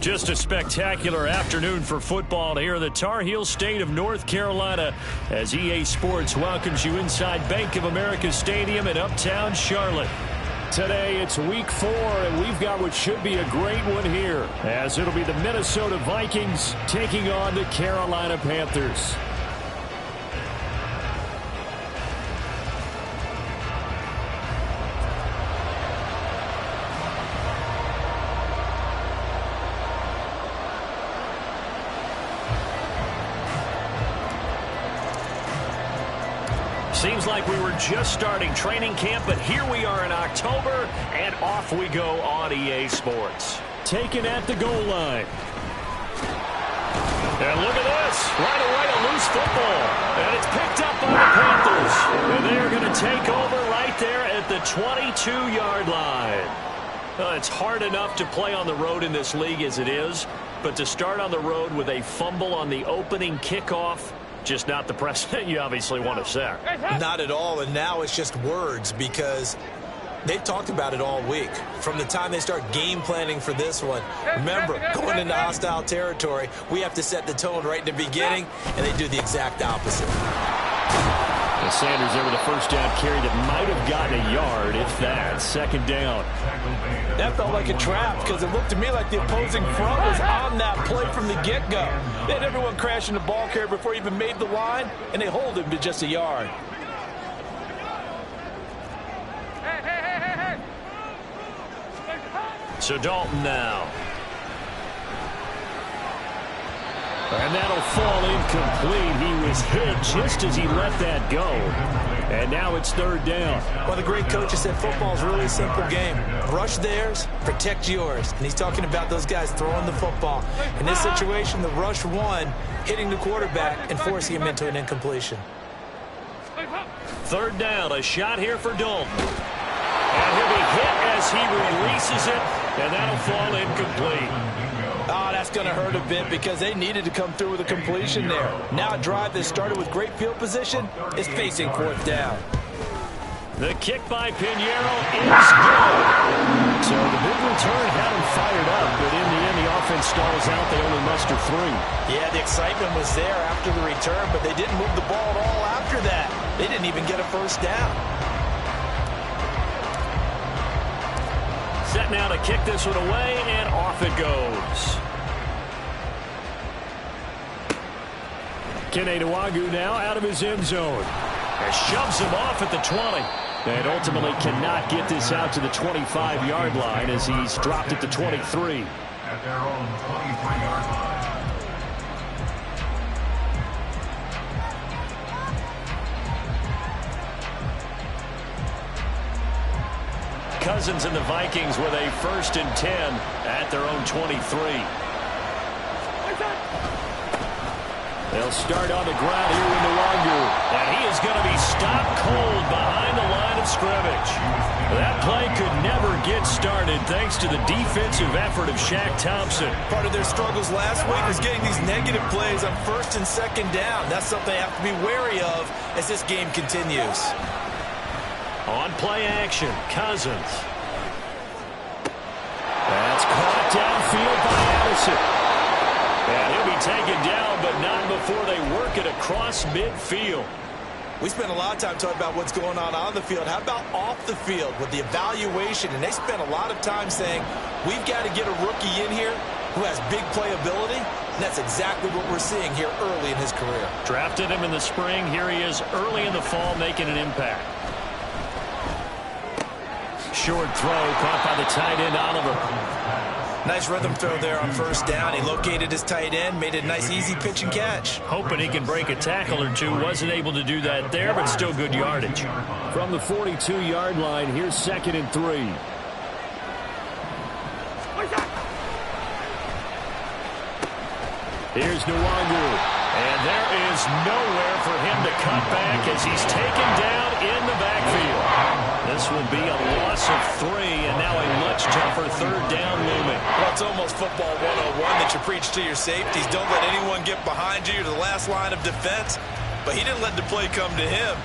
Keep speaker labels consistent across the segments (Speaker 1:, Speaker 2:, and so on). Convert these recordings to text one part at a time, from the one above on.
Speaker 1: Just a spectacular afternoon for football here in the Tar Heel state of North Carolina as EA Sports welcomes you inside Bank of America Stadium in uptown Charlotte. Today it's week 4 and we've got what should be a great one here as it'll be the Minnesota Vikings taking on the Carolina Panthers. Seems like we were just starting training camp, but here we are in October, and off we go on EA Sports. Taken at the goal line. And look at this. Right away, a loose football. And it's picked up by the Panthers. And they're going to take over right there at the 22-yard line. It's hard enough to play on the road in this league as it is, but to start on the road with a fumble on the opening kickoff, just not the precedent you obviously want to set.
Speaker 2: Not at all, and now it's just words because they've talked about it all week. From the time they start game planning for this one, remember, going into hostile territory, we have to set the tone right in the beginning, and they do the exact opposite.
Speaker 1: And Sanders there with a first down carry that might have gotten a yard, if that. Second down.
Speaker 3: That felt like a trap because it looked to me like the opposing front was on that play from the get-go. They had everyone crashing the ball carrier before he even made the line, and they hold him to just a yard.
Speaker 1: So Dalton now. And that'll fall incomplete. He was hit just as he let that go. And now it's third down.
Speaker 2: Well, the great coach has said football's a really simple game. Rush theirs, protect yours. And he's talking about those guys throwing the football. In this situation, the rush one, hitting the quarterback and forcing him into an incompletion.
Speaker 1: Third down, a shot here for Dalton. And he'll be hit as he releases it, and that'll fall incomplete.
Speaker 3: Oh, that's going to hurt a bit because they needed to come through with a completion there. Now a drive that started with great field position is facing fourth down.
Speaker 1: The kick by Pinheiro is good. So the big return had him fired up, but in the end the offense stalls out. They only muster 3.
Speaker 3: Yeah, the excitement was there after the return, but they didn't move the ball at all after that. They didn't even get a first down.
Speaker 1: Set now to kick this one away, and off it goes. Kene Nwangwu now out of his end zone. And shoves him off at the 20. And ultimately cannot get this out to the 25-yard line as he's dropped at the 23.
Speaker 4: At their own 23-yard line.
Speaker 1: Cousins and the Vikings with a 1st and 10 at their own 23. They'll start on the ground here with Nwangwu. And he is going to be stopped cold behind the line of scrimmage. That play could never get started thanks to the defensive effort of Shaq Thompson.
Speaker 3: Part of their struggles last week was getting these negative plays on 1st and 2nd down. That's something they have to be wary of as this game continues.
Speaker 1: On play action, Cousins. That's caught downfield by Addison. And he'll be taken down, but not before they work it across midfield.
Speaker 3: We spent a lot of time talking about what's going on the field. How about off the field with the evaluation? And they spent a lot of time saying, we've got to get a rookie in here who has big playability. And that's exactly what we're seeing here early in his career.
Speaker 1: Drafted him in the spring. Here he is early in the fall making an impact. Short throw caught by the tight end, Oliver.
Speaker 3: Nice rhythm throw there on 1st down. He located his tight end, made a nice easy pitch and catch.
Speaker 1: Hoping he can break a tackle or two. Wasn't able to do that there, but still good yardage. From the 42-yard line, here's 2nd and 3. Here's Nwangwu. And there is nowhere for him to cut back as he's taken down in the backfield. This will be a loss of 3, and now a much tougher 3rd down looming.
Speaker 3: Well, it's almost football 101 that you preach to your safeties. Don't let anyone get behind you. You're the last line of defense. But he didn't let the play come to him.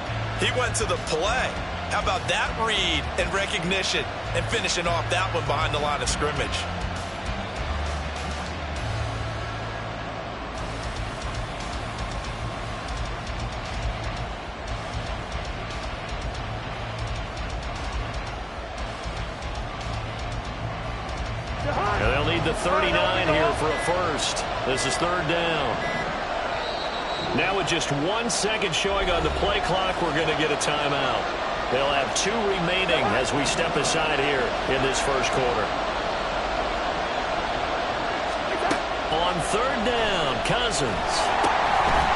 Speaker 3: He went to the play. How about that read and recognition and finishing off that one behind the line of scrimmage?
Speaker 1: need the 39 here for a first. This is third down. Now with just 1 second showing on the play clock, we're going to get a timeout. They'll have 2 remaining as we step aside here in this first quarter. On third down, Cousins.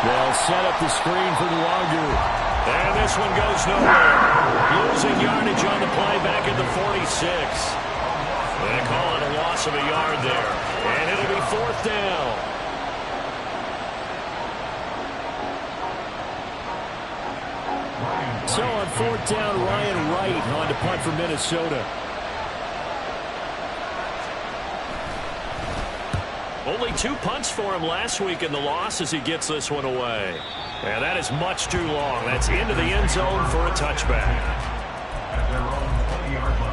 Speaker 5: They'll set up the screen for the longer.
Speaker 1: And this one goes nowhere. Losing yardage on the play back at the 46. They call it a loss of a yard there. And it'll be fourth down.
Speaker 5: So on fourth down, Ryan Wright on to punt for Minnesota.
Speaker 1: Only 2 punts for him last week in the loss as he gets this one away. And that is much too long. That's into the end zone for a touchback.
Speaker 4: At their own 20-yard line.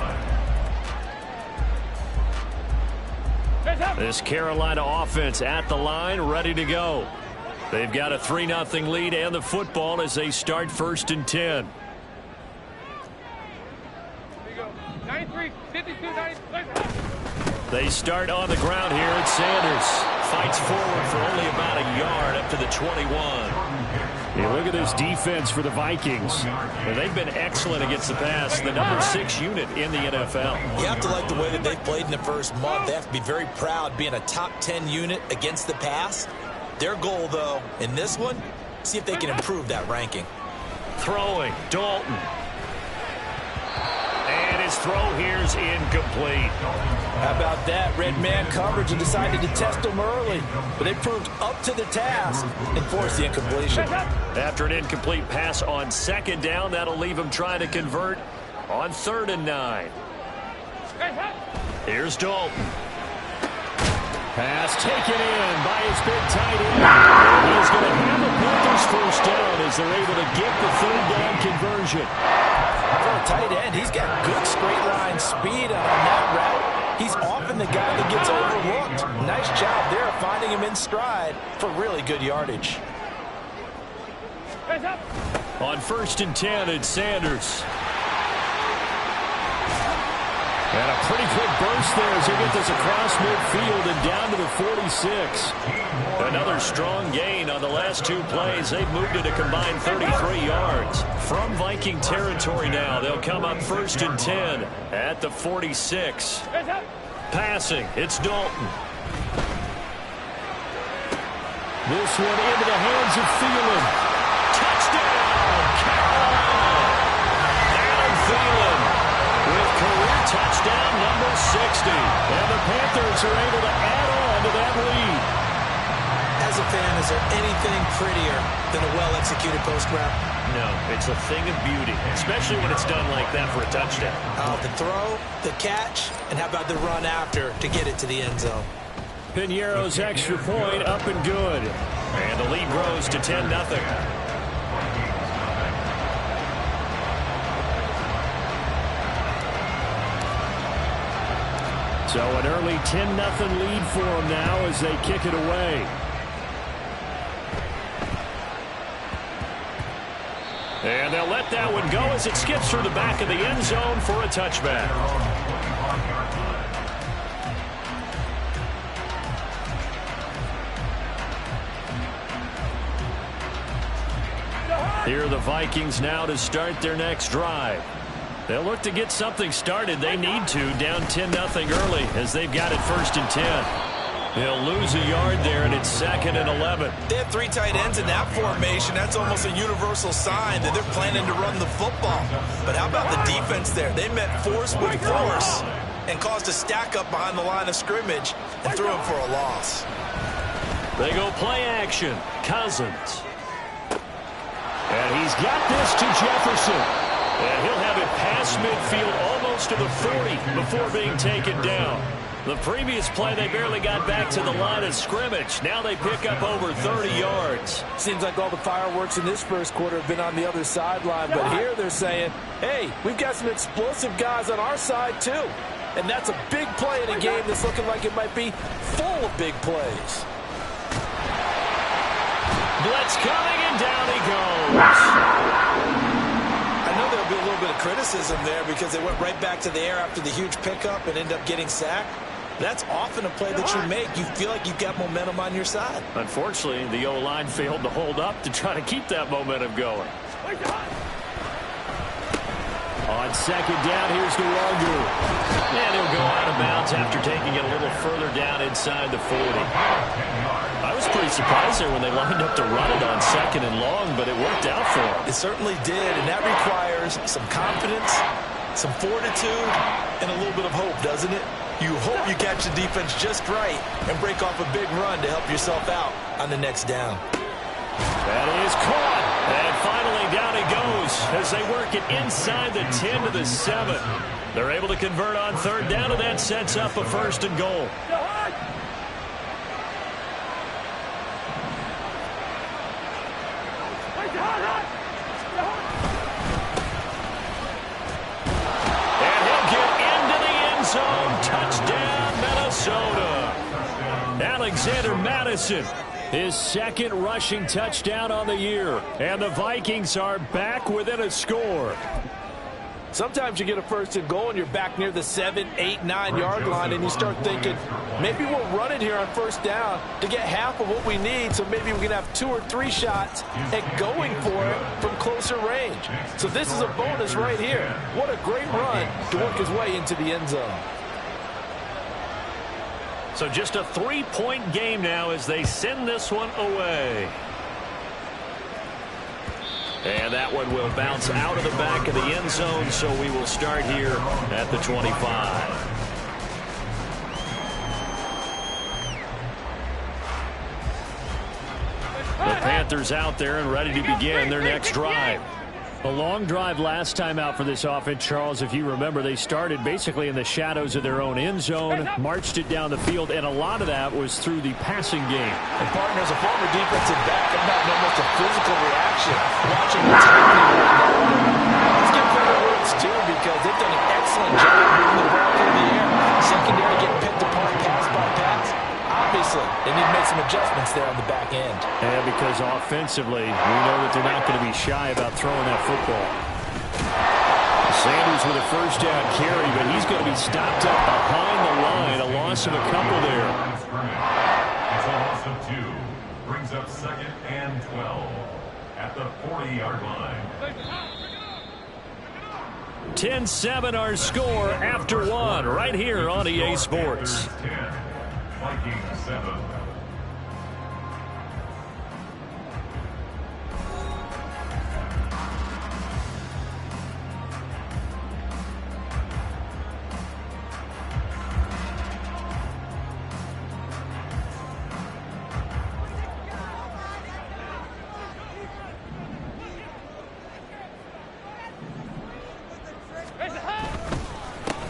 Speaker 1: This Carolina offense at the line, ready to go. They've got a 3-0 lead and the football as they start first and 10. They start on the ground here at Sanders. Fights forward for only about a yard up to the 21.
Speaker 5: Yeah, look at this defense for the Vikings.
Speaker 1: And they've been excellent against the pass. The number 6 unit in the NFL.
Speaker 2: You have to like the way that they've played in the first month. They have to be very proud being a top 10 unit against the pass. Their goal, though, in this one, see if they can improve that ranking.
Speaker 1: Throwing, Dalton. And his throw here's incomplete.
Speaker 3: How about that? Red man coverage and decided to test them early. But they proved up to the task and forced the incompletion.
Speaker 1: After an incomplete pass on second down, that'll leave him trying to convert on 3rd and 9. Here's Dalton.
Speaker 5: Pass taken in by his big tight end. He's going to have the Panthers first down as they're able to get the 3rd down conversion.
Speaker 3: For a tight end, he's got good straight line speed on that route. He's often the guy that gets overlooked. Nice job there finding him in stride for really good yardage.
Speaker 1: On 1st and 10, it's Sanders.
Speaker 5: And a pretty quick burst there as he gets this across midfield and down to the 46.
Speaker 1: Another strong gain on the last 2 plays. They've moved it a combined 33 yards. From Viking territory now, they'll come up 1st and 10 at the 46. Passing, it's Dalton.
Speaker 5: This one into the hands of Thielen.
Speaker 1: Touchdown, Carolina! Adam Thielen with career touchdown number 60.
Speaker 5: And the Panthers are able to add on to that lead.
Speaker 2: As a fan, is there anything prettier than a well-executed post route?
Speaker 1: No, it's a thing of beauty, especially when it's done like that for a touchdown.
Speaker 2: The throw, the catch, and how about the run after to get it to the end zone?
Speaker 5: Piñeiro's extra point up and good.
Speaker 1: And the lead grows to 10-0.
Speaker 5: So an early 10-0 lead for them now as they kick it away.
Speaker 1: And they'll let that one go as it skips through the back of the end zone for a touchback. Here are the Vikings now to start their next drive. They'll look to get something started. They need to, down 10-0 early as they've got it 1st and 10. They'll lose a yard there, and it's 2nd and 11.
Speaker 3: They have 3 tight ends in that formation. That's almost a universal sign that they're planning to run the football. But how about the defense there? They met force with force and caused a stack up behind the line of scrimmage and threw him for a loss.
Speaker 1: They go play action. Cousins. And he's got this to Jefferson. And he'll have it past midfield almost to the 40 before being taken down. The previous play, they barely got back to the line of scrimmage. Now they pick up over 30 yards.
Speaker 3: Seems like all the fireworks in this first quarter have been on the other sideline. But here they're saying, hey, we've got some explosive guys on our side too. And that's a big play in a game that's looking like it might be full of big plays.
Speaker 1: Blitz coming, and down he goes.
Speaker 3: I know there'll be a little bit of criticism there because they went right back to the air after the huge pickup and ended up getting sacked. That's often a play that you make. You feel like you've got momentum on your side.
Speaker 1: Unfortunately, the O-line failed to hold up to try to keep that momentum going. On second down, here's Nwogu. And he'll go out of bounds after taking it a little further down inside the 40. I was pretty surprised there when they lined up to run it on second and long, but it worked out for him.
Speaker 3: It certainly did, and that requires some confidence, some fortitude, and a little bit of hope, doesn't it? You hope you catch the defense just right and break off a big run to help yourself out on the next down.
Speaker 1: That is caught. And finally down he goes as they work it inside the 10 to the 7. They're able to convert on third down, and that sets up a first and goal. And he'll get into the end zone. Touchdown, Minnesota. Alexander Madison, his second rushing touchdown on the year. And the Vikings are back within a score.
Speaker 3: Sometimes you get a first and goal and you're back near the 7, 8, 9 yard line and you start thinking, maybe we'll run it here on first down to get half of what we need, so maybe we can have 2 or 3 shots at going for it from closer range. So this is a bonus right here. What a great run to work his way into the end zone.
Speaker 1: So just a 3-point game now as they send this one away. And that one will bounce out of the back of the end zone, so we will start here at the 25. The Panthers out there and ready to begin their next drive. A long drive last time out for this offense, Charles. If you remember, they started basically in the shadows of their own end zone, marched it down the field, and a lot of that was through the passing game.
Speaker 3: And partner, as a former defensive back, I'm having almost a physical reaction watching what's happening right now. Let's give credit where it's due, because they've done an excellent job moving the ball through the air. Secondary getting picked apart pass by pass. Obviously, they need to make some adjustments there on the back end.
Speaker 1: And because offensively, we know that they're not going to be shy about throwing that football. Sanders with a first down carry, but he's going to be stopped up behind the line. A loss of a couple there.
Speaker 4: It's a loss of 2. Brings up second and 12 at the 40-yard line.
Speaker 1: 10-7 our score after one right here on EA Sports.
Speaker 4: 10, Vikings 7.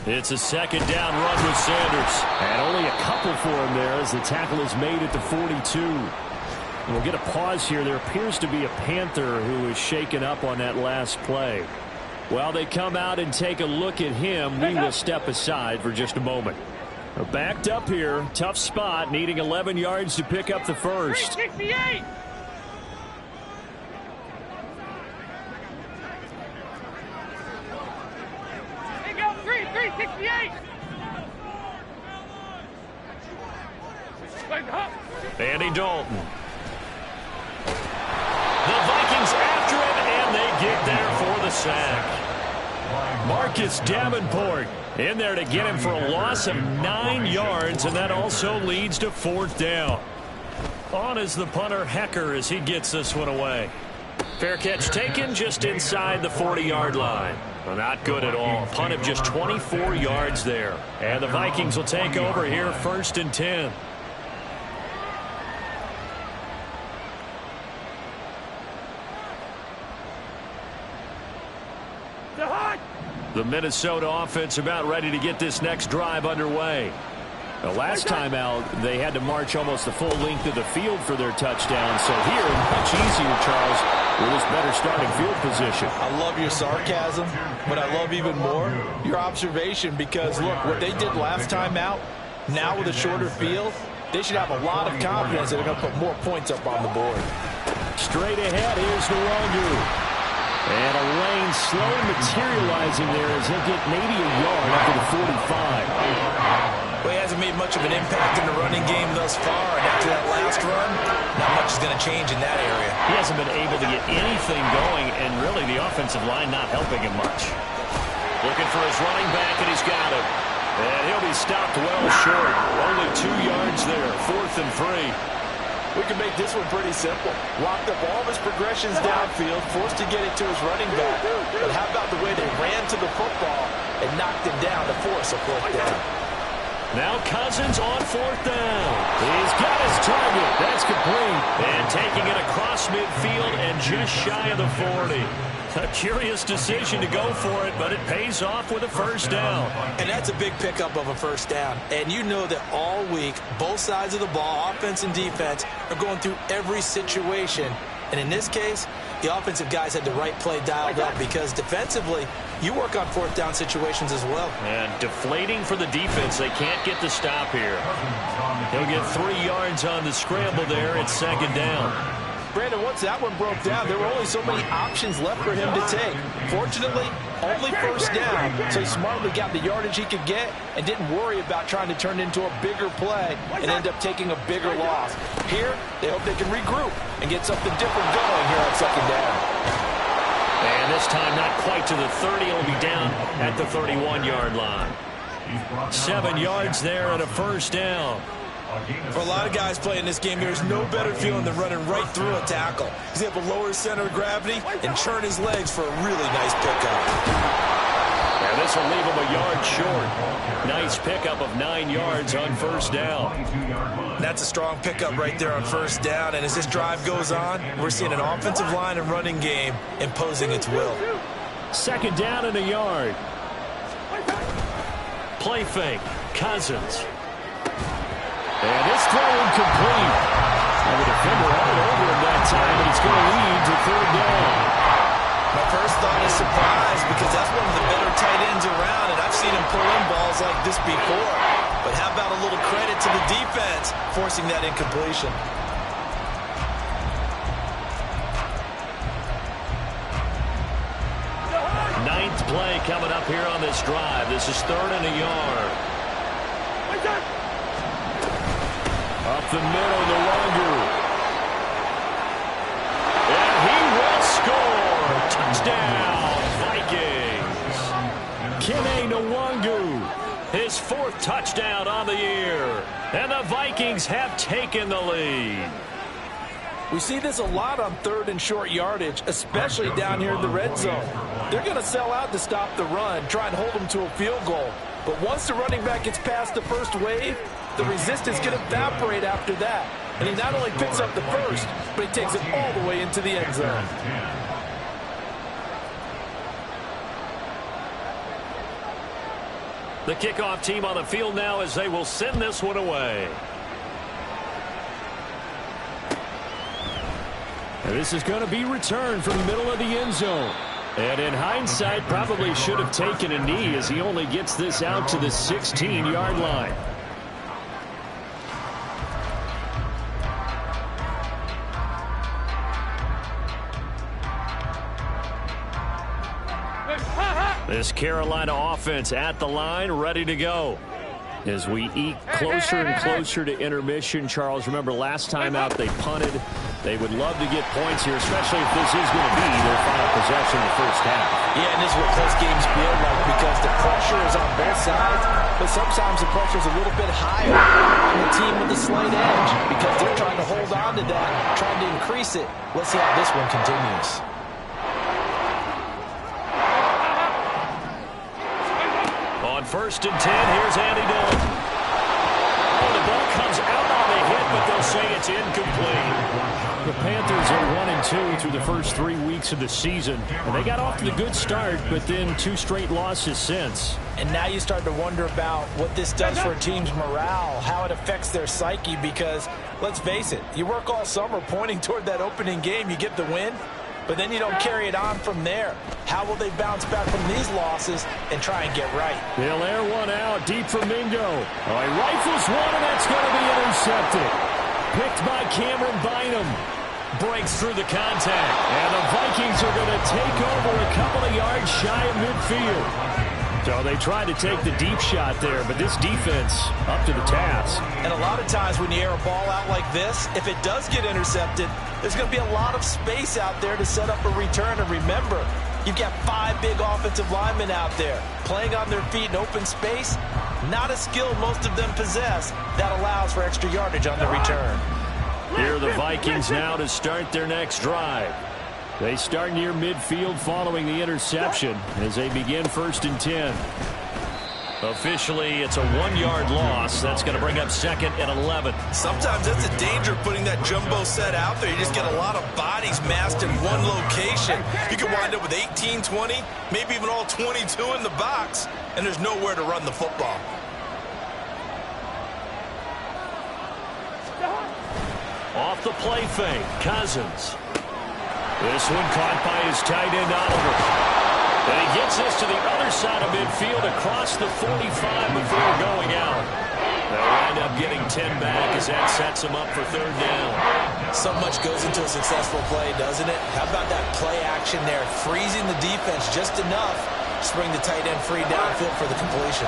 Speaker 1: It's a second down run with Sanders. And only a couple for him there as the tackle is made at the 42. And we'll get a pause here. There appears to be a Panther who is shaken up on that last play. While they come out and take a look at him, we will step aside for just a moment. We're backed up here. Tough spot, needing 11 yards to pick up the first.
Speaker 6: 368! Take out 368!
Speaker 1: Andy Dalton. The Vikings after him, and they get there for the sack. Marcus Davenport in there to get him for a loss of 9 yards, and that also leads to fourth down. On is the punter Hecker as he gets this one away. Fair catch taken just inside the 40-yard line. Well, not good at all. Punt of just 24 yards there. And the Vikings will take over here first and 10. The Minnesota offense about ready to get this next drive underway. The last time out, they had to march almost the full length of the field for their touchdown. So here, much easier, Charles, with this better starting field position.
Speaker 3: I love your sarcasm, but I love even more your observation, because, look, what they did last time out, now with a shorter field, they should have a lot of confidence that they're going to put more points up on the board.
Speaker 1: Straight ahead, here's Nwogu. And a lane slowly materializing there as he'll get maybe a yard after the 45.
Speaker 3: Well, he hasn't made much of an impact in the running game thus far, and after that last run, not much is going to change in that area.
Speaker 5: He hasn't been able to get anything going, and really the offensive line not helping him much.
Speaker 1: Looking for his running back, and he's got him. And he'll be stopped well short. Only 2 yards there, 4th and 3.
Speaker 3: We can make this one pretty simple. Locked up all of his progressions downfield, forced to get it to his running back. But how about the way they ran to the football and knocked him down to force a 4th down?
Speaker 1: Now Cousins on 4th down. He's got his target. That's complete. And taking it across midfield and just shy of the 40. A curious decision to go for it, but it pays off with a 1st down.
Speaker 3: And that's a big pickup of a 1st down. And you know that all week, both sides of the ball, offense and defense, are going through every situation. And in this case, the offensive guys had the right play dialed up because defensively, you work on 4th down situations as well.
Speaker 1: And deflating for the defense. They can't get the stop here. He'll get 3 yards on the scramble there. It's 2nd down.
Speaker 3: Brandon, once that one broke down, there were only so many options left for him to take. Fortunately, only 1st down, so he smartly got the yardage he could get and didn't worry about trying to turn it into a bigger play and end up taking a bigger loss. Here, they hope they can regroup and get something different going here on 2nd down.
Speaker 1: And this time not quite to the 30. He'll be down at the 31-yard line. 7 yards there and a 1st down.
Speaker 3: For a lot of guys playing this game, there's no better feeling than running right through a tackle. He's able to lower his center of gravity and churn his legs for a really nice pickup.
Speaker 1: And this will leave him a yard short. Nice pickup of 9 yards on 1st down.
Speaker 3: That's a strong pickup right there on 1st down. And as this drive goes on, we're seeing an offensive line and running game imposing its will.
Speaker 1: 2nd down and a yard. Play fake. Cousins. And this throw incomplete. And the defender had it over him that time, but it's going to lead to 3rd down.
Speaker 3: My first thought is surprise because that's one of the better tight ends around, and I've seen him pull in balls like this before. But how about a little credit to the defense forcing that incompletion?
Speaker 1: Ninth play coming up here on this drive. This is 3rd and a yard. Up the middle, Nwangu. And he will score. Touchdown, Vikings. Kene Nwangu, his 4th touchdown on the year. And the Vikings have taken the lead.
Speaker 3: We see this a lot on 3rd and short yardage, especially down here in the red zone. They're going to sell out to stop the run, try and hold them to a field goal. But once the running back gets past the first wave, the resistance can evaporate after that. And he not only picks up the first, but he takes it all the way into the end zone.
Speaker 1: The kickoff team on the field now as they will send this one away. And this is going to be returned from the middle of the end zone. And in hindsight, probably should have taken a knee as he only gets this out to the 16-yard line. This Carolina offense at the line, ready to go. As we eke closer and closer to intermission, Charles, remember last time out they punted. They would love to get points here, especially if this is going to be their final possession in the 1st half.
Speaker 3: Yeah, and this is what close games feel like because the pressure is on both sides, but sometimes the pressure is a little bit higher on the team with the slight edge because they're trying to hold on to that, trying to increase it. Let's see how this one continues.
Speaker 1: On 1st and 10, here's Andy Dillon. Oh, the ball comes out on the hit, but they'll say it's incomplete.
Speaker 5: The Panthers are 1-2 through the first 3 weeks of the season. And they got off to the good start, but then 2 straight losses since.
Speaker 3: And now you start to wonder about what this does for a team's morale, how it affects their psyche, because let's face it, you work all summer pointing toward that opening game, you get the win, but then you don't carry it on from there. How will they bounce back from these losses and try and get right?
Speaker 5: They'll air one out deep for Mingo. Oh, he rifles one, and that's going to be intercepted. Picked by Cameron Bynum.
Speaker 1: Breaks through the contact.
Speaker 5: And the Vikings are going to take over a couple of yards shy of midfield. So they tried to take the deep shot there, but this defense up to the task.
Speaker 3: And a lot of times when you air a ball out like this, if it does get intercepted, there's going to be a lot of space out there to set up a return. And remember, you've got 5 big offensive linemen out there playing on their feet in open space. Not a skill most of them possess that allows for extra yardage on the return.
Speaker 5: Here are the Vikings now to start their next drive. They start near midfield following the interception as they begin 1st and 10.
Speaker 1: Officially, it's a 1-yard loss. That's going to bring up 2nd and 11.
Speaker 3: Sometimes that's the danger of putting that jumbo set out there. You just get a lot of bodies massed in one location. You can wind up with 18, 20, maybe even all 22 in the box, and there's nowhere to run the football.
Speaker 1: Off the play fake, Cousins. This one caught by his tight end, Oliver. And he gets this to the other side of midfield across the 45 before going out. They'll wind up getting 10 back as that sets him up for 3rd down.
Speaker 3: So much goes into a successful play, doesn't it? How about that play action there, freezing the defense just enough to bring the tight end free downfield for the completion.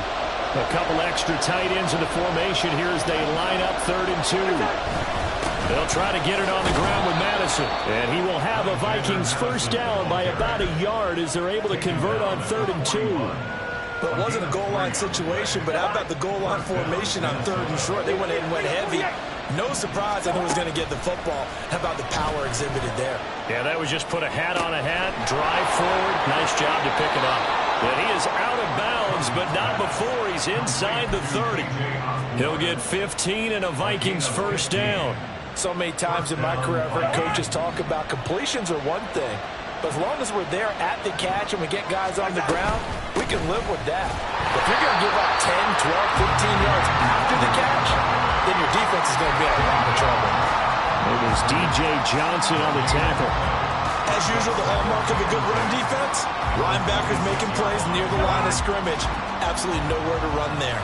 Speaker 5: A couple extra tight ends in the formation here as they line up 3rd and 2. They'll try to get it on the ground with Madison. And he will have a Vikings 1st down by about a yard as they're able to convert on 3rd and 2.
Speaker 3: Well, it wasn't a goal line situation, but how about the goal line formation on 3rd and short? They went in and went heavy. No surprise on who was going to get the football. How about the power exhibited there?
Speaker 1: Yeah, that was just put a hat on a hat, drive forward. Nice job to pick it up. And he is out of bounds, but not before he's inside the 30. He'll get 15 and a Vikings 1st down.
Speaker 3: So many times in my career, I've heard coaches talk about completions are one thing, but as long as we're there at the catch and we get guys on the ground, we can live with that. If you're going to give up 10, 12, 15 yards after the catch, then your defense is going to be in a lot of trouble.
Speaker 5: It was DJ Johnson on the tackle.
Speaker 3: As usual, the hallmark of a good run defense, linebackers making plays near the line of scrimmage. Absolutely nowhere to run there.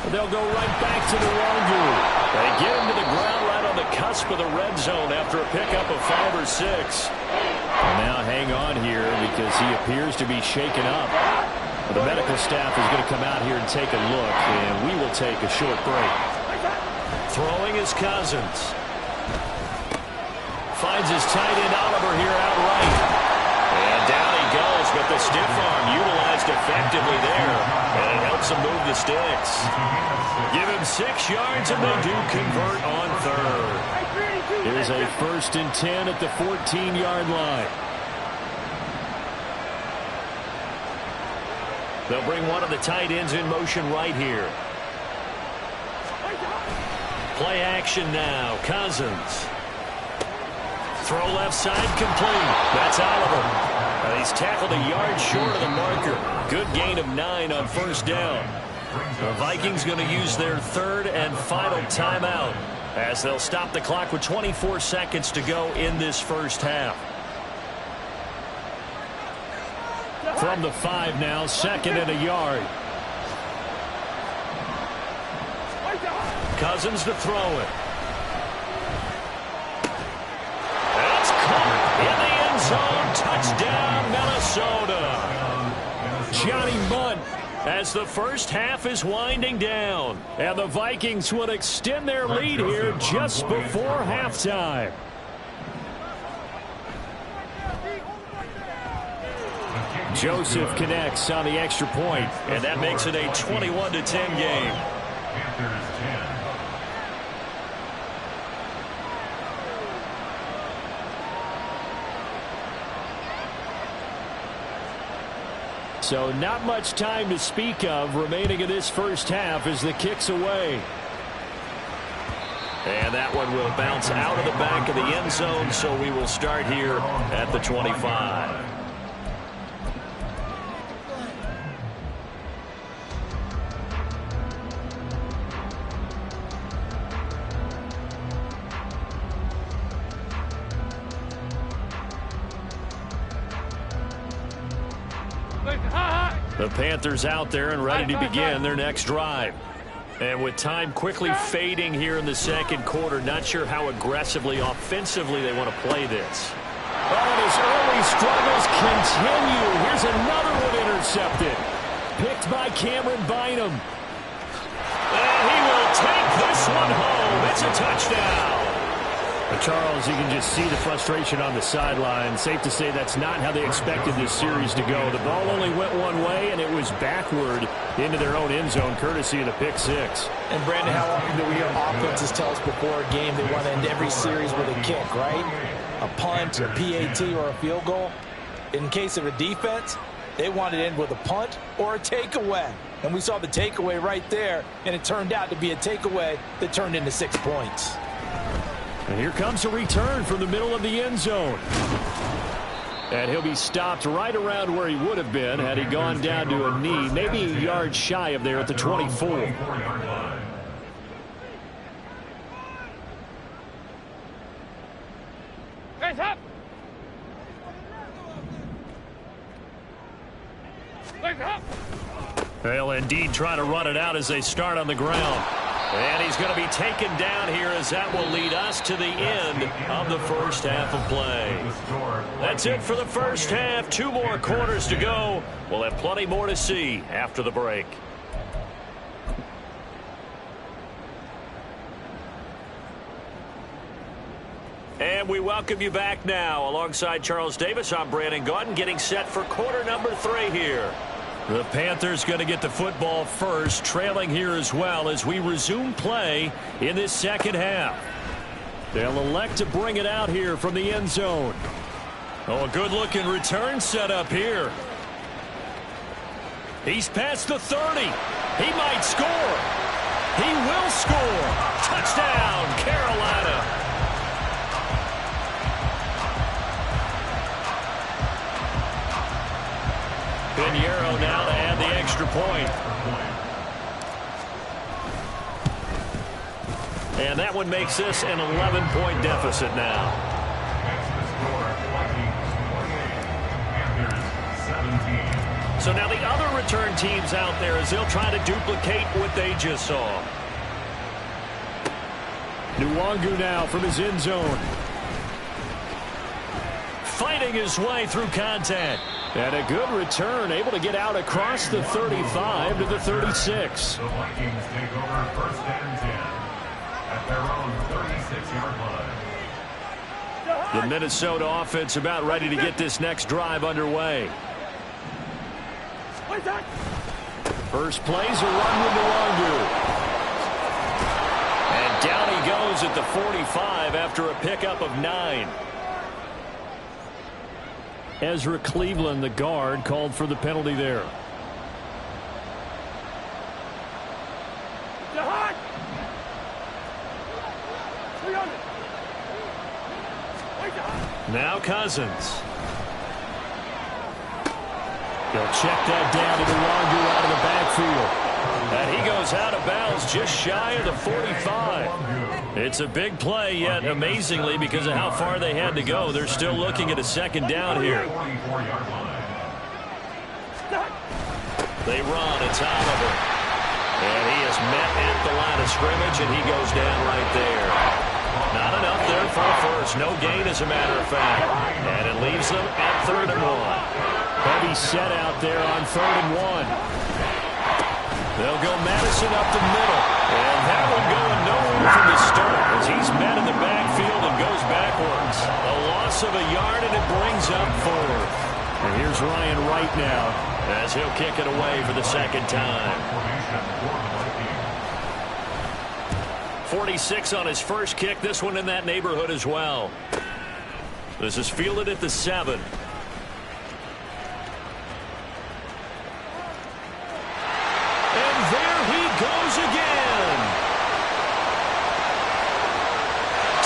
Speaker 5: They'll go right back to the run group.
Speaker 1: They get him to the ground right on the cusp of the red zone after a pickup of 5 or 6.
Speaker 5: And now hang on here because he appears to be shaken up. The medical staff is going to come out here and take a look, and we will take a short break.
Speaker 1: Throwing is Cousins. Finds his tight end Oliver here outright. And down he goes, but the stiff arm utilized effectively there. And it helps him move the sticks. Give him 6 yards, and they do convert on 3rd.
Speaker 5: Here's a 1st and 10 at the 14-yard line.
Speaker 1: They'll bring one of the tight ends in motion right here. Play action now. Cousins. Throw left side complete. That's Oliver. He's tackled a yard short of the marker. Good gain of 9 on 1st down. The Vikings going to use their 3rd and final timeout as they'll stop the clock with 24 seconds to go in this 1st half.
Speaker 5: From the 5 now, 2nd and a yard.
Speaker 1: Cousins to throw it. That's caught in the end zone. Touchdown, Minnesota. Johnny Munt as the 1st half is winding down.
Speaker 5: And the Vikings will extend their lead here just before halftime. Joseph connects on the extra point,
Speaker 1: and that makes it a 21-10 game.
Speaker 5: So not much time to speak of remaining in this 1st half as the kick's away.
Speaker 1: And that one will bounce out of the back of the end zone, so we will start here at the 25. The Panthers out there and ready to begin their next drive. And with time quickly fading here in the 2nd quarter, not sure how aggressively, offensively they want to play this.
Speaker 5: Oh, and his early struggles continue. Here's another one intercepted. Picked by Cameron Bynum.
Speaker 1: And he will take this one home. It's a touchdown.
Speaker 5: But Charles, you can just see the frustration on the sideline. Safe to say that's not how they expected this series to go. The ball only went one way, and it was backward into their own end zone, courtesy of the pick six.
Speaker 3: And, Brandon, how often do we hear offenses tell us before a game they want to end every series with a kick, right? A punt, a PAT, or a field goal. In case of a defense, they want to end with a punt or a takeaway. And we saw the takeaway right there, and it turned out to be a takeaway that turned into 6 points.
Speaker 5: And here comes a return from the middle of the end zone. And he'll be stopped right around where he would have been had he gone down to a knee, maybe a yard shy of there at the 24.
Speaker 6: Hands up. Legs up.
Speaker 1: They'll indeed try to run it out as they start on the ground. And he's going to be taken down here as that will lead us to the end of the first half of play. That's it for the first half. 2 more quarters to go. We'll have plenty more to see after the break. And we welcome you back now. Alongside Charles Davis, I'm Brandon Gaudin, getting set for quarter number 3 here. The Panthers going to get the football first, trailing here as well as we resume play in this second half. They'll elect to bring it out here from the end zone. Oh, a good-looking return set up here. He's past the 30. He might score. He will score. Touchdown, Carolina. Pinheiro now to add the extra point. And that one makes this an 11-point deficit now. So now the other return teams out there as they'll try to duplicate what they just saw.
Speaker 5: Nwangu now from his end zone.
Speaker 1: Fighting his way through contact.
Speaker 5: And a good return, able to get out across the 35 to the 36.
Speaker 4: The Vikings take over first and 10 at their own 36-yard line.
Speaker 1: The Minnesota offense about ready to get this next drive underway.
Speaker 5: First play's a run with Nwangu.
Speaker 1: And down he goes at the 45 after a pickup of 9.
Speaker 5: Ezra Cleveland, the guard, called for the penalty there.
Speaker 1: Now Cousins.
Speaker 5: They'll check that down to Nwangu out of the backfield.
Speaker 1: And he goes out of bounds just shy of the 45. It's a big play, yet amazingly, because of how far they had to go, they're still looking at a second down here. They run. It's Oliver. And he is met at the line of scrimmage, and he goes down right there. Not enough there for a first. No gain, as a matter of fact. And it leaves them at 3rd and 1.
Speaker 5: Heavy set out there on 3rd and 1.
Speaker 1: They'll go Madison up the middle. And that one going nowhere from the start as he's met in the backfield and goes backwards. A loss of a yard, and it brings up 4th.
Speaker 5: And here's Ryan Wright now
Speaker 1: as he'll kick it away for the second time. 46 on his first kick. This one in that neighborhood as well. This is fielded at the 7. Goes again.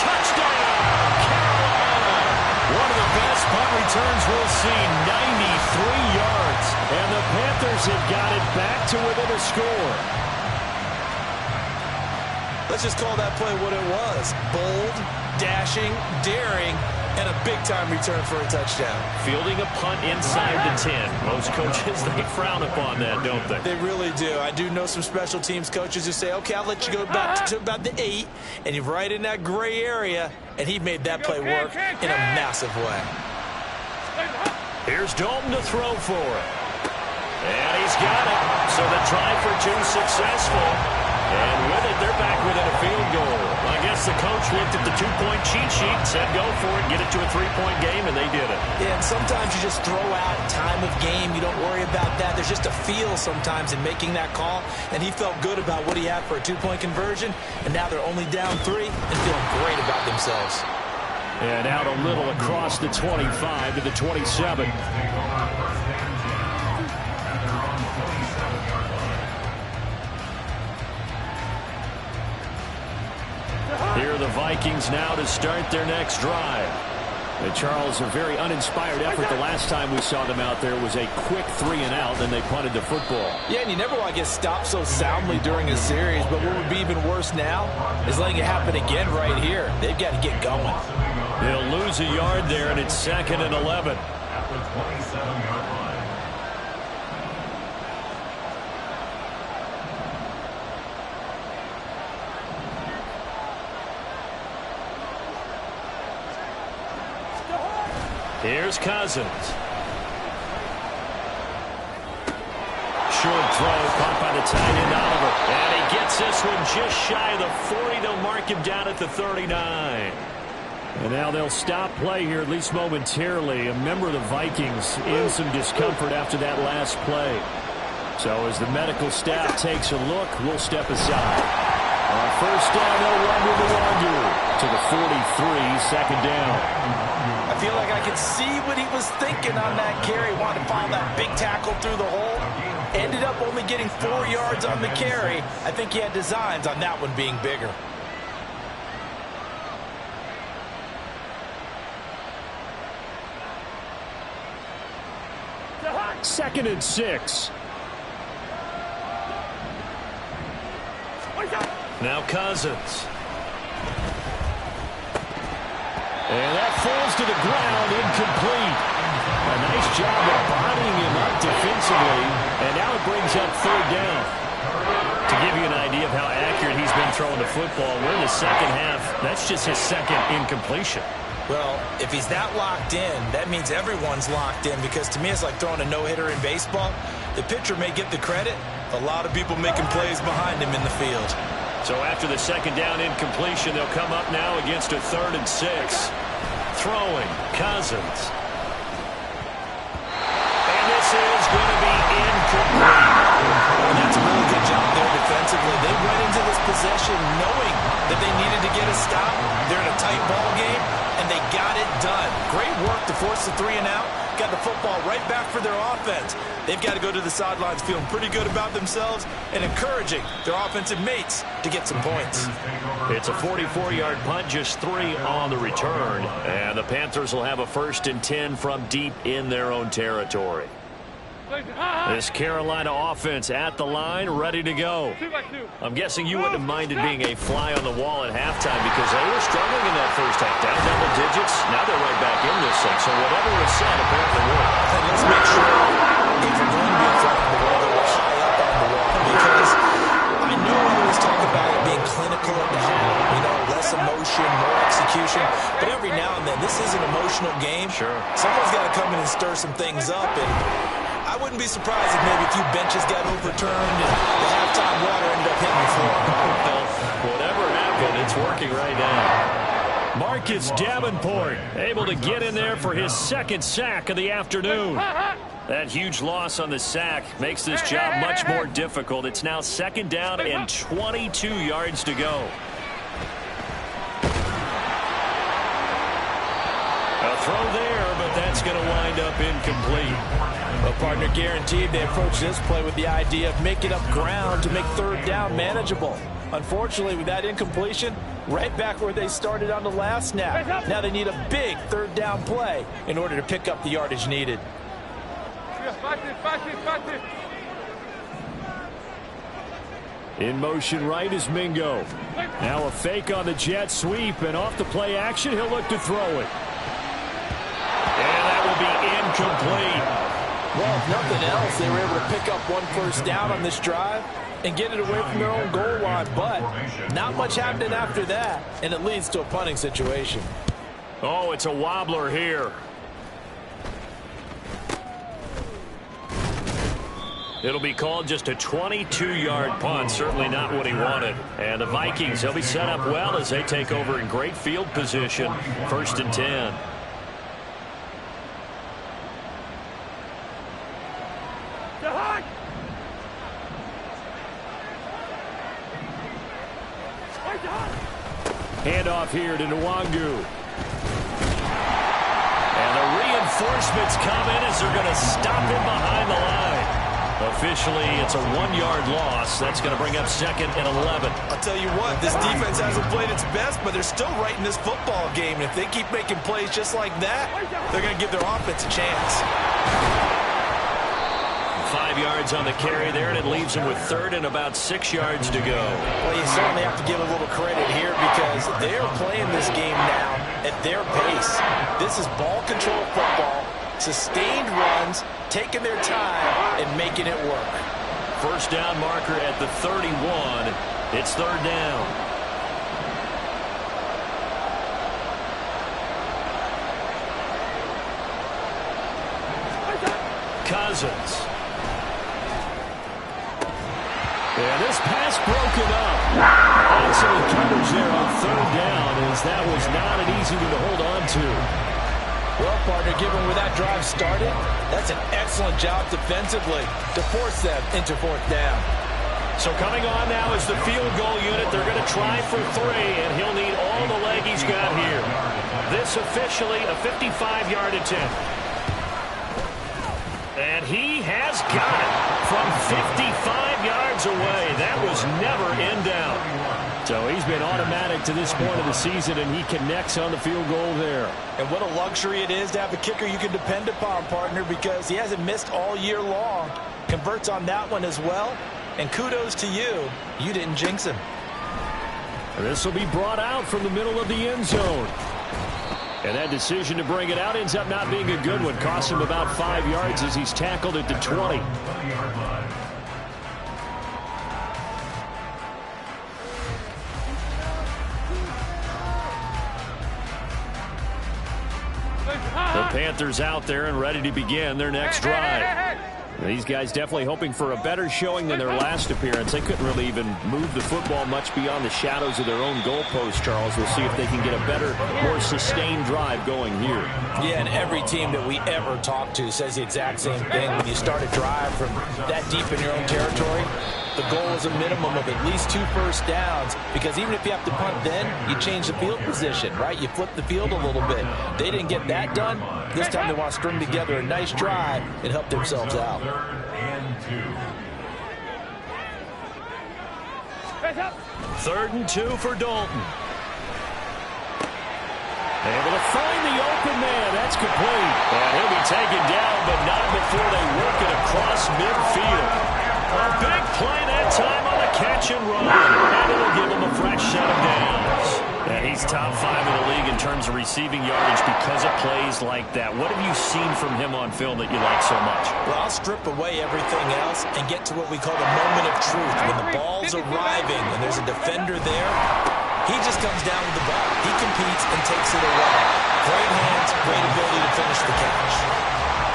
Speaker 1: Touchdown, Carolina. One of the best punt returns we'll see, 93 yards.
Speaker 5: And the Panthers have got it back to within a score.
Speaker 3: Let's just call that play what it was. Bold, dashing, daring, and a big-time return for a touchdown.
Speaker 1: Fielding a punt inside the 10. Most coaches, they frown upon that, don't they?
Speaker 3: They really do. I do know some special teams coaches who say, okay, I'll let you go back to about the 8, and you're right in that gray area, and he made that play work in a massive way.
Speaker 1: Here's Dalton to throw for it. And he's got it. So the try for two successful. And with it, they're back within a field goal. I guess the coach looked at the two-point cheat sheet and said, go for it, get it to a three-point game, and they did it.
Speaker 2: Yeah, and sometimes you just throw out time of game. You don't worry about that. There's just a feel sometimes in making that call, and he felt good about what he had for a two-point conversion, and now they're only down 3 and feeling great about themselves.
Speaker 5: And out a little across the 25 to the 27. Here are the Vikings now to start their next drive. And Charles, a very uninspired effort the last time we saw them out there was a quick 3-and-out, then they punted the football.
Speaker 2: Yeah, and you never want to get stopped so soundly during a series, but what would be even worse now is letting it happen again right here. They've got to get going.
Speaker 5: They'll lose a yard there, and it's 2nd and 11.
Speaker 4: At the 27-yard line.
Speaker 5: Here's Cousins. Short throw caught by the tight end Oliver. And he gets this one just shy of the 40. They'll mark him down at the 39. And now they'll stop play here, at least momentarily. A member of the Vikings in some discomfort after that last play. So as the medical staff takes a look, we'll step aside. On first down, they'll run with the Wandu to the 43, 2nd down.
Speaker 2: I feel like I could see what he was thinking on that carry. Wanted to follow that big tackle through the hole. Ended up only getting 4 yards on the carry. I think he had designs on that one being bigger.
Speaker 5: Second and 6. Now Cousins. And that falls to the ground, incomplete. A nice job of bodying him up defensively. And now it brings up 3rd down. To give you an idea of how accurate he's been throwing the football, we're in the second half. That's just his 2nd incompletion.
Speaker 2: Well, if he's that locked in, that means everyone's locked in, because to me it's like throwing a no-hitter in baseball. The pitcher may get the credit. A lot of people making plays behind him in the field.
Speaker 5: So after the 2nd down incompletion, they'll come up now against a 3rd and 6. Throwing, Cousins. And this is going to be incomplete.
Speaker 2: And that's a really good job there defensively. They went into this possession knowing that they needed to get a stop. They're in a tight ball game, and they got it done. Great work to force the 3-and-out. Got the football right back for their offense. They've got to go to the sidelines feeling pretty good about themselves and encouraging their offensive mates to get some points.
Speaker 5: It's a 44-yard punt, just 3 on the return. And the Panthers will have a 1st and 10 from deep in their own territory. This Carolina offense at the line, ready to go. I'm guessing you wouldn't have minded being a fly on the wall at halftime because they were struggling in that first half. Down double digits, now they're right back in this thing. So whatever was said apparently worked.
Speaker 2: And let's make sure if you're going to be a fly on the wall, that we're high up on the wall, because I know we always talk about it being clinical at the half, you know, less emotion, more execution. But every now and then, this is an emotional game.
Speaker 5: Sure.
Speaker 2: Someone's got to come in and stir some things up, and I wouldn't be surprised if maybe a few benches got overturned and the halftime water ended up hitting the floor.
Speaker 5: Well, whatever happened, it's working right now. Marcus Davenport able to get in there for his 2nd sack of the afternoon. That huge loss on the sack makes this job much more difficult. It's now 2nd down and 22 yards to go. A throw there, but that's going to wind up incomplete.
Speaker 2: Well, partner, guaranteed they approach this play with the idea of making up ground to make 3rd down manageable. Unfortunately, with that incompletion, right back where they started on the last snap. Now they need a big 3rd down play in order to pick up the yardage needed.
Speaker 5: In motion right is Mingo. Now a fake on the jet sweep, and off the play action, he'll look to throw it. And that will be incomplete.
Speaker 2: Well, if nothing else, they were able to pick up 1 first down on this drive and get it away from their own goal line. But not much happening after that, and it leads to a punting situation.
Speaker 5: Oh, it's a wobbler here.
Speaker 1: It'll be called just a 22-yard punt. Certainly not what he wanted. And the Vikings, they'll be set up well as they take over in great field position. 1st and 10.
Speaker 5: Handoff here to Nwangu. And the reinforcements come in as they're going to stop him behind the line. Officially, it's a 1-yard loss. That's going to bring up 2nd and 11.
Speaker 3: I'll tell you what, this defense hasn't played its best, but they're still right in this football game. And if they keep making plays just like that, they're going to give their offense a chance.
Speaker 1: 5 yards on the carry there, and it leaves him with 3rd and about 6 yards to go.
Speaker 3: Well, you certainly have to give a little credit here because they're playing this game now at their pace. This is ball control football, sustained runs, taking their time, and making it work.
Speaker 1: First down marker at the 31. It's 3rd down. Cousins.
Speaker 5: And this pass broken up. Excellent coverage there on 3rd down, as that was not an easy one to hold on to.
Speaker 3: Well, partner, given where that drive started, that's an excellent job defensively to force them into 4th down.
Speaker 1: So coming on now is the field goal unit. They're going to try for 3, and he'll need all the leg he's got here. This officially a 55-yard attempt. And he has got it from 55 yards away. That was never in doubt.
Speaker 5: So he's been automatic to this point of the season, and he connects on the field goal there.
Speaker 3: And what a luxury it is to have a kicker you can depend upon, partner, because he hasn't missed all year long. Converts on that one as well. And kudos to you. You didn't jinx him.
Speaker 5: This will be brought out from the middle of the end zone. And that decision to bring it out ends up not being a good one. Costs him about 5 yards as he's tackled at the 20. The Panthers out there and ready to begin their next drive. These guys definitely hoping for a better showing than their last appearance. They couldn't really even move the football much beyond the shadows of their own goalpost, Charles. We'll see if they can get a better, more sustained drive going here.
Speaker 3: Yeah, and every team that we ever talk to says the exact same thing. When you start a drive from that deep in your own territory, the goal is a minimum of at least 2 first downs, because even if you have to punt then, you change the field position, right? You flip the field a little bit. They didn't get that done. This time they want to string together a nice drive and help themselves out.
Speaker 1: 3rd and 2 for Dalton. Able to find the open man. That's complete. And he'll be taken down, but not before they work it across midfield. A big play that time on the catch and run. And it'll give him a fresh set of downs. And he's top 5 in the league in terms of receiving yardage because of plays like that. What have you seen from him on film that you like so much?
Speaker 3: Well, I'll strip away everything else and get to what we call the moment of truth. When the ball's arriving and there's a defender there, he just comes down with the ball. He competes and takes it away. Great hands, great ability to finish the catch.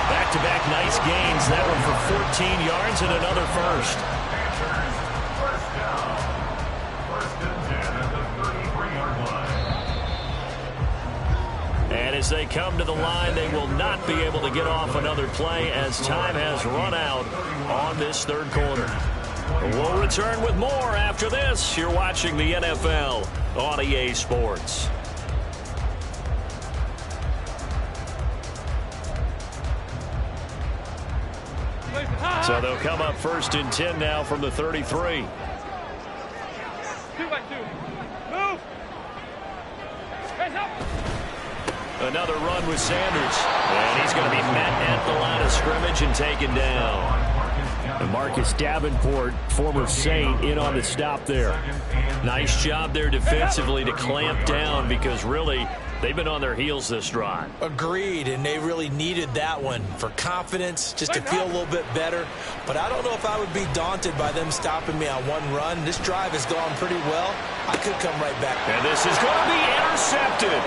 Speaker 1: Back-to-back nice gains. That one for 14 yards and another first.
Speaker 4: First down. 1st and 10 at the 33-yard line.
Speaker 1: And as they come to the line, they will not be able to get off another play as time has run out on this 3rd quarter. We'll return with more after this. You're watching the NFL on EA Sports. So they'll come up 1st and 10 now from the 33.
Speaker 6: 2 by 2. Move. Hands up.
Speaker 1: Another run with Sanders. And he's going to be met at the line of scrimmage and taken down.
Speaker 5: And Marcus Davenport, former Saint, in on the stop there.
Speaker 1: Nice job there defensively to clamp down because really they've been on their heels this drive.
Speaker 3: Agreed, and they really needed that one for confidence, just to feel a little bit better. But I don't know if I would be daunted by them stopping me on one run. This drive has gone pretty well. I could come right back.
Speaker 1: And this is going to be intercepted.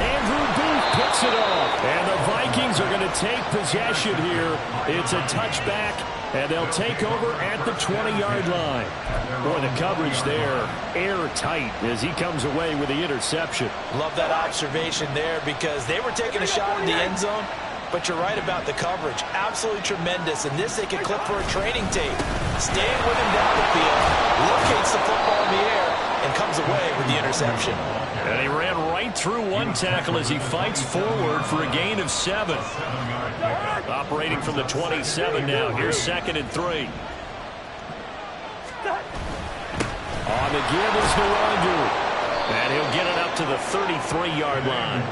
Speaker 5: Andrew Booth picks it off. And the Vikings are going to take possession here. It's a touchback, And they'll take over at the 20-yard line. Boy, the coverage there, airtight as he comes away with the interception.
Speaker 2: Love that observation there because they were taking a shot in the end zone, but you're right about the coverage. Absolutely tremendous. And this they can clip for a training tape. Staying with him down the field, locates the football in the air, and comes away with the interception.
Speaker 5: And he ran right through one tackle as he fights forward for a gain of 7. Operating from the 27 now. Here's 2nd and 3. On the give is Nwangu. And he'll get it up to the 33-yard line.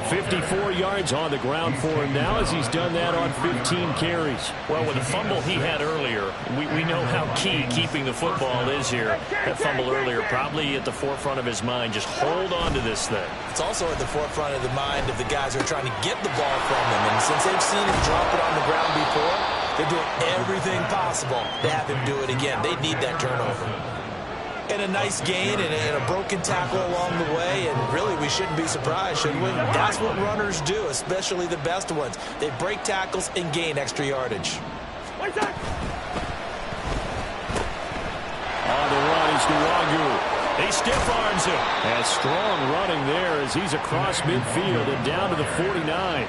Speaker 5: 54 yards on the ground for him now as he's done that on 15 carries.
Speaker 1: Well, with the fumble he had earlier, we know how key keeping the football is here. That fumble earlier probably at the forefront of his mind. Just hold on to this thing.
Speaker 2: It's also at the forefront of the mind of the guys who are trying to get the ball from him. And since they've seen him drop it on the ground before, they're doing everything possible to have him do it again. They need that turnover. And a nice gain and a broken tackle along the way. And really, we shouldn't be surprised, should we? That's what runners do, especially the best ones. They break tackles and gain extra yardage.
Speaker 5: On the run is Nwangu. He stiff arms him. And strong running there as he's across midfield and down to the 49.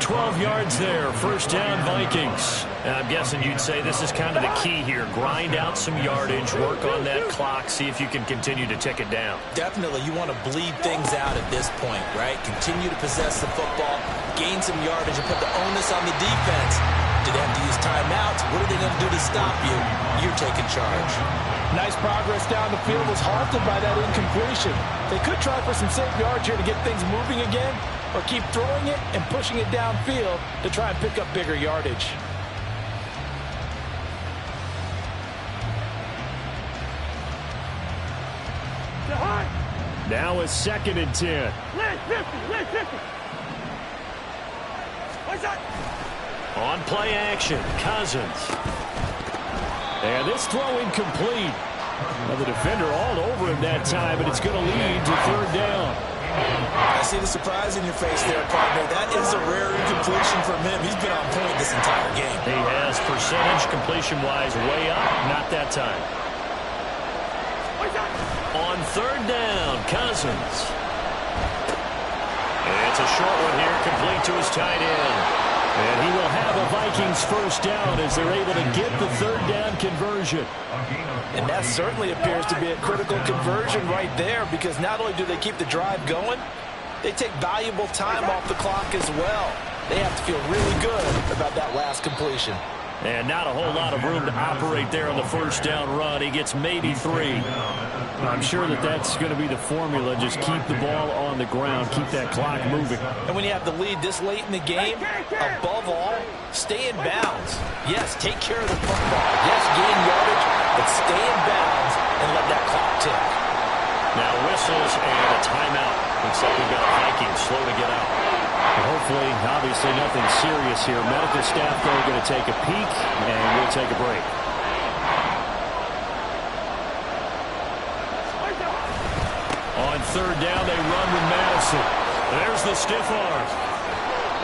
Speaker 5: 12 yards there, first down Vikings.
Speaker 1: And I'm guessing you'd say this is kind of the key here. Grind out some yardage, work on that clock, see if you can continue to tick it down.
Speaker 2: Definitely, you want to bleed things out at this point, right? Continue to possess the football, gain some yardage, and put the onus on the defense. Do they have to use timeouts? What are they going to do to stop you? You're taking charge.
Speaker 3: Nice progress down the field was halted by that incompletion. They could try for some safe yards here to get things moving again, or keep throwing it and pushing it downfield to try and pick up bigger yardage.
Speaker 5: Now it's 2nd and 10. On play action, Cousins. And this throw incomplete. Well, the defender all over him that time, and it's going to lead to 3rd down.
Speaker 2: I see the surprise in your face there, partner. That is a rare incompletion from him. He's been on point this entire game.
Speaker 1: He has percentage completion-wise way up. Not that time. On 3rd down, Cousins. And it's a short one here, complete to his tight end. And he will have a Vikings first down as they're able to get the 3rd down conversion.
Speaker 3: And that certainly appears to be a critical conversion right there, because not only do they keep the drive going, they take valuable time off the clock as well. They have to feel really good about that last completion.
Speaker 1: And not a whole lot of room to operate there on the first down run. He gets maybe 3.
Speaker 5: I'm sure that that's going to be the formula. Just keep the ball on the ground. Keep that clock moving.
Speaker 2: And when you have the lead this late in the game, above all, stay in bounds. Yes, take care of the football. Yes, gain yardage, but stay in bounds and let that clock tick.
Speaker 1: Now whistles and a timeout. Looks like we've got a Viking slow to get out.
Speaker 5: Hopefully, obviously nothing serious here. Medical staff, though, are going to take a peek, and we'll take a break. On 3rd down, they run with Madison. There's the stiff arm.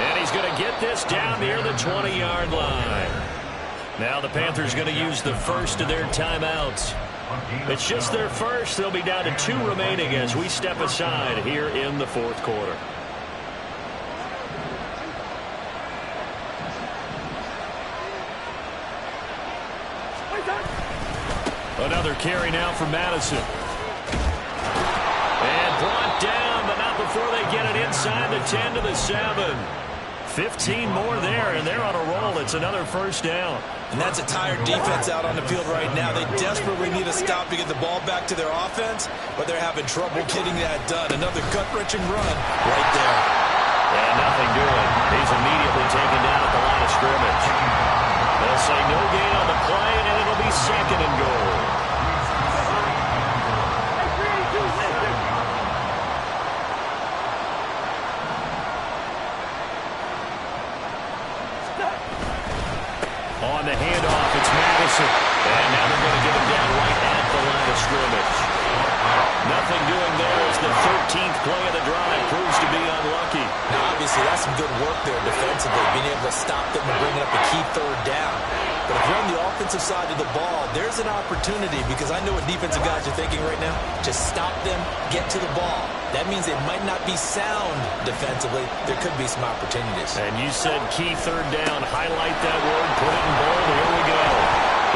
Speaker 1: And he's going to get this down near the 20-yard line. Now the Panthers going to use the first of their timeouts. It's just their first. They'll be down to 2 remaining as we step aside here in the 4th quarter.
Speaker 5: Another carry now for Madison.
Speaker 1: And brought down, but not before they get it inside the 10 to the 7. 15 more there, and they're on a roll. It's another first down.
Speaker 2: And that's a tired defense out on the field right now. They desperately need a stop to get the ball back to their offense, but they're having trouble getting that done. Another gut-wrenching run right there.
Speaker 1: And nothing doing. He's immediately taken down at the line of scrimmage. They'll say no gain on the play, and it'll be 2nd and goal.
Speaker 5: On the handoff, it's Madison.
Speaker 1: And now they're going to get him down right at the line of scrimmage. Nothing doing there as the 13th play of the drive proves to be unlucky.
Speaker 2: Now, obviously, that's some good work there defensively, being able to stop them and bringing up a key 3rd down. But if you're on the offensive side of the ball, there's an opportunity because I know what defensive guys are thinking right now. Just stop them, get to the ball. That means they might not be sound defensively. There could be some opportunities.
Speaker 5: And you said key third down. Highlight that word, put it in bold. Here we go.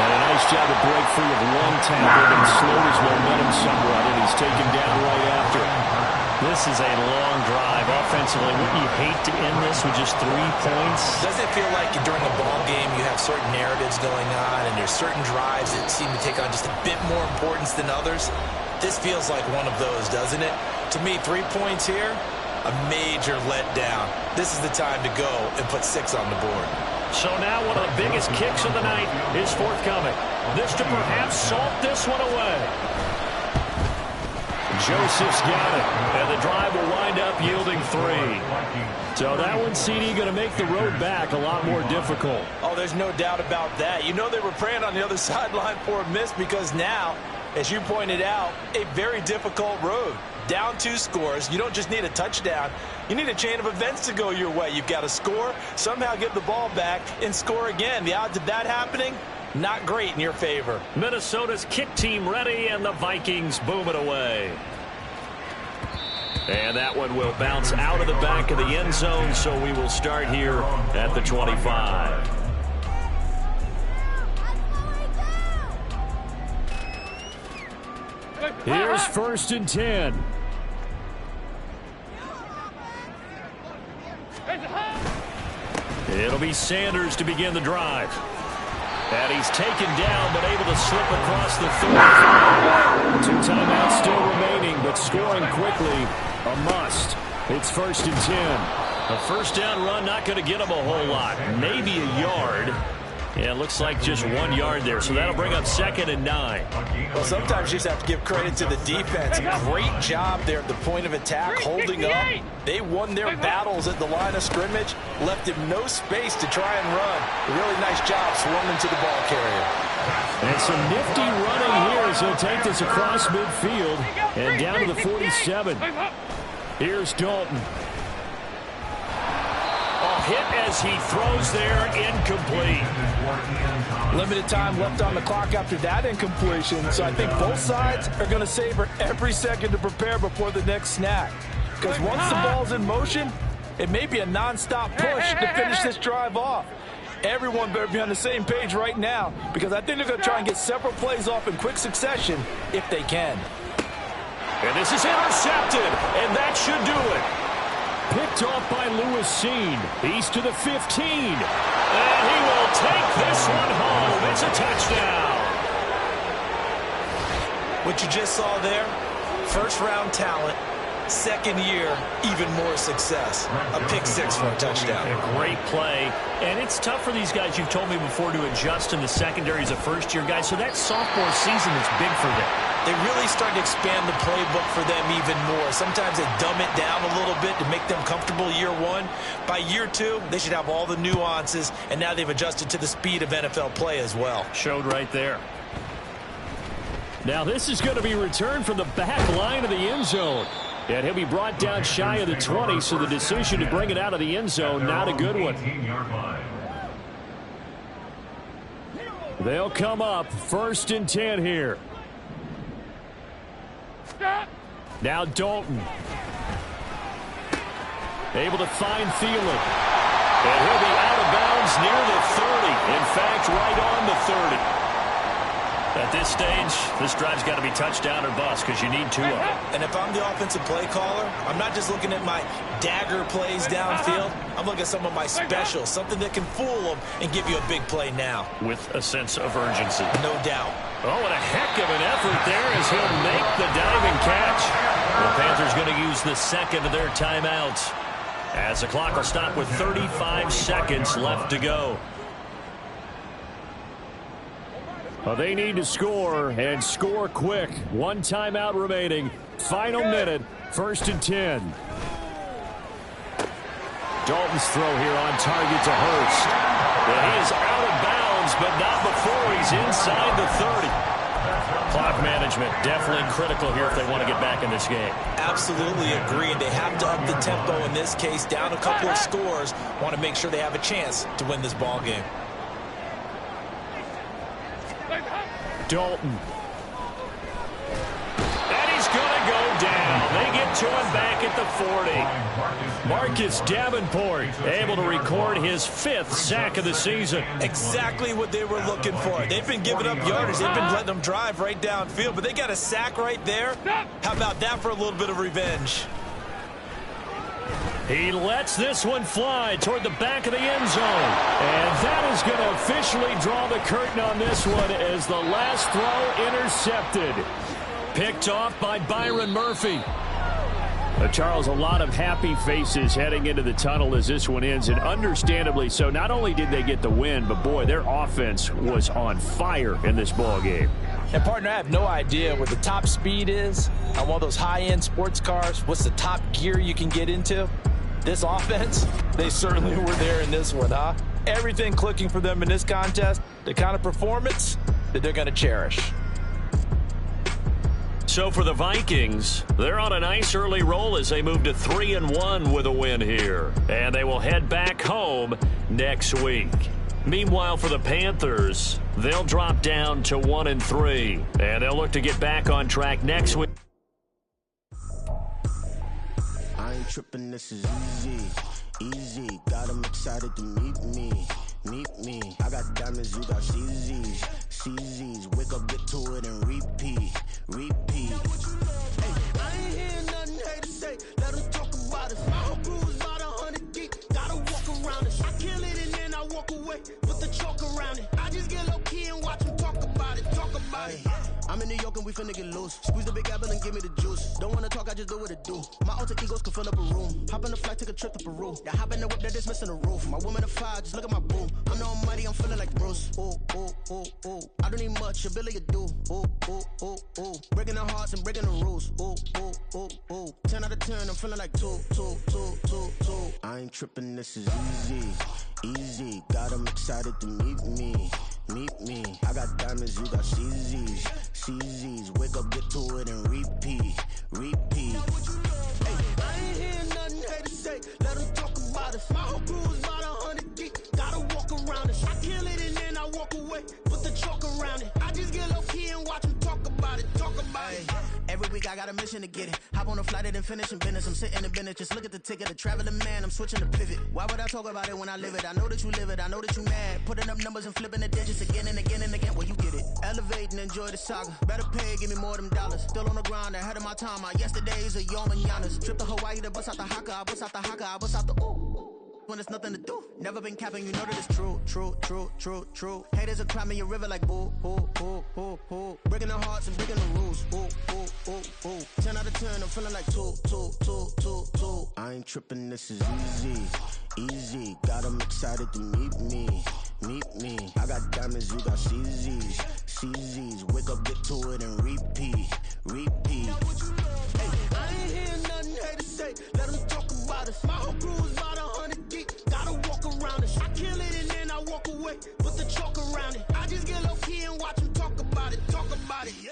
Speaker 5: And a nice job to break free of one tackle and slowed his momentum somewhat, and he's taken down right after. This is a long drive offensively. Wouldn't you hate to end this with just 3 points?
Speaker 2: Doesn't it feel like during a ball game you have certain narratives going on and there's certain drives that seem to take on just a bit more importance than others? This feels like one of those, doesn't it? To me, 3 points here, a major letdown. This is the time to go and put 6 on the board.
Speaker 5: So now one of the biggest kicks of the night is forthcoming. This to perhaps salt this one away. Joseph's got it, and the drive will wind up yielding 3. So that one, CD, going to make the road back a lot more difficult.
Speaker 2: Oh, there's no doubt about that. You know they were praying on the other sideline for a miss because now, as you pointed out, a very difficult road. Down 2 scores. You don't just need a touchdown. You need a chain of events to go your way. You've got to score, somehow get the ball back, and score again. The odds of that happening, not great in your favor.
Speaker 5: Minnesota's kick team ready, and the Vikings boom it away. And that one will bounce out of the back of the end zone, so we will start here at the 25. Here's 1st and 10. It'll be Sanders to begin the drive. And he's taken down, but able to slip across the 35. 2 timeouts still remaining, but scoring quickly, a must. It's 1st and 10. A first down run, not going to get him a whole lot. Maybe a yard. Yeah, it looks like just 1 yard there, so that'll bring up 2nd and 9.
Speaker 2: Well, sometimes you just have to give credit to the defense. Great job there at the point of attack, holding up. They won their battles at the line of scrimmage, left him no space to try and run. A really nice job swarming to the ball carrier.
Speaker 5: And some nifty running here as he'll take this across midfield and down to the 47. Here's Dalton. Hit as he throws there, incomplete.
Speaker 3: Limited time left on the clock after that incompletion, so I think both sides are going to savor every second to prepare before the next snap. Because once the ball's in motion, it may be a non-stop push to finish this drive off. Everyone better be on the same page right now, because I think they're going to try and get several plays off in quick succession if they can.
Speaker 5: And this is intercepted, and that should do it. Picked off by Lewis Seen. He's to the 15. And he will take this one home. It's a touchdown.
Speaker 2: What you just saw there, first-round talent, second year, even more success. A pick 6 for a touchdown.
Speaker 5: A great play. And it's tough for these guys, you've told me before, to adjust in the secondary as a first-year guy. So that sophomore season is big for them.
Speaker 2: They really start to expand the playbook for them even more. Sometimes they dumb it down a little bit to make them comfortable year 1. By year 2, they should have all the nuances, and now they've adjusted to the speed of NFL play as well.
Speaker 5: Showed right there. Now this is going to be returned from the back line of the end zone. And he'll be brought down shy of the 20, so the decision to bring it out of the end zone, not a good one. They'll come up 1st and 10 here. Now Dalton. Able to find Thielen. And he'll be out of bounds near the 30. In fact, right on the 30. At this stage, this drive's got to be touchdown or bust because you need 2 of them.
Speaker 2: And if I'm the offensive play caller, I'm not just looking at my dagger plays downfield. I'm looking at some of my specials, something that can fool them and give you a big play now.
Speaker 5: With a sense of urgency.
Speaker 2: No doubt.
Speaker 5: Oh, and a heck of an effort there as he'll make the diving catch. The Panthers going to use the second of their timeouts as the clock will stop with 35 seconds left to go. Well, they need to score, and score quick. 1 timeout remaining. Final minute, 1st and 10. Dalton's throw here on target to Hurst. And he is out of bounds, but not before he's inside the 30. Clock management definitely critical here if they want to get back in this game.
Speaker 2: Absolutely agreed. They have to up the tempo in this case, down a couple of scores. Want to make sure they have a chance to win this ball game.
Speaker 5: Dalton. And he's going to go down. They get to him back at the 40. Marcus Davenport able to record his 5th sack of the season.
Speaker 2: Exactly what they were looking for. They've been giving up yardage. They've been letting them drive right downfield, but they got a sack right there. How about that for a little bit of revenge?
Speaker 5: He lets this one fly toward the back of the end zone. And that is going to officially draw the curtain on this one as the last throw intercepted. Picked off by Byron Murphy. Charles, a lot of happy faces heading into the tunnel as this one ends, and understandably so. Not only did they get the win, but, boy, their offense was on fire in this ball game.
Speaker 3: And, partner, I have no idea what the top speed is on one of those high-end sports cars. What's the top gear you can get into? This offense, they certainly were there in this one, huh? Everything clicking for them in this contest, the kind of performance that they're going to cherish.
Speaker 1: So for the Vikings, they're on a nice early roll as they move to 3-1 with a win here. And they will head back home next week. Meanwhile, for the Panthers, they'll drop down to 1-3. And they'll look to get back on track next week.
Speaker 7: I ain't tripping, this is easy, got them excited to meet me, I got diamonds, you got CZs, wake up, get to it and repeat, hey, I ain't hearing nothing hate to say, let them talk about us, my whole crew is about 100 deep, gotta walk around it, I kill it and then I walk away, put the chalk around it, I just get low key and watch them talk about it. I'm in New York and we finna get loose. Squeeze the big apple and give me the juice. Don't wanna talk, I just do what it do. My alter egos can fill up a room. Hop on the flight, take a trip to Peru. That hop in the whip, that is missing the roof. My woman a fire, just look at my boo. I'm no money, I'm feeling like Bruce. Ooh. I don't need much, ability to do. Ooh. Breaking the hearts and breaking the rules. Ooh. 10 out of 10, I'm feeling like two. I ain't tripping, this is easy. Got them excited to meet me. I got diamonds, you got CZs, wake up, get to it and repeat. Hey, I ain't hearing nothing hate to say, let them talk about us. My whole crew is about 100 deep, gotta walk around us. I kill it and then I walk away, put the chalk around it. I just get low key and watch them talk about it. Every week I got a mission to get it. Hop on a flight and then finish in business. I'm sitting in business, just look at the ticket. A traveling man, I'm switching the pivot. Why would I talk about it when I live it? I know that you live it, I know that you mad. Putting up numbers and flipping the digits again and again and again. Well, you get it. Elevate and enjoy the saga. Better pay, give me more than dollars. Still on the grind, ahead of my time. My yesterdays are your mananas. Trip to Hawaii to bust out the haka. I bust out the haka, I bust out the ooh. When there's nothing to do. Never been capping, you know that it's true. Haters are climbing your river like boo. Breaking the hearts and breaking the rules. Ooh. 10 out of 10, I'm feeling like two. I ain't tripping, this is easy. Got them excited to meet me. I got diamonds, you got CZs, wake up, get to it and repeat. Hey, I ain't hearing nothing hate to say, let them talk about us. My whole crew is about 100 deep, gotta walk around us. I kill it and then I walk away, put the chalk around it. I just get low key and watch them talk about it, yeah.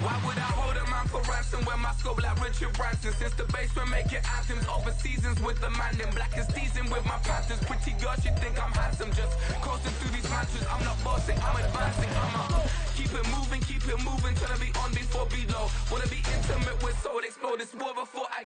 Speaker 8: Why would I hold a man for ransom when my scope like Richard Branson? Since the basement making anthems over seasons with the man in black is teasing with my panthers. Pretty girl, she think I'm handsome. Just coasting through these mantras. I'm not bossing, I'm advancing. Keep it moving, trying to be on before below. Wanna be intimate with soul, explode this war before I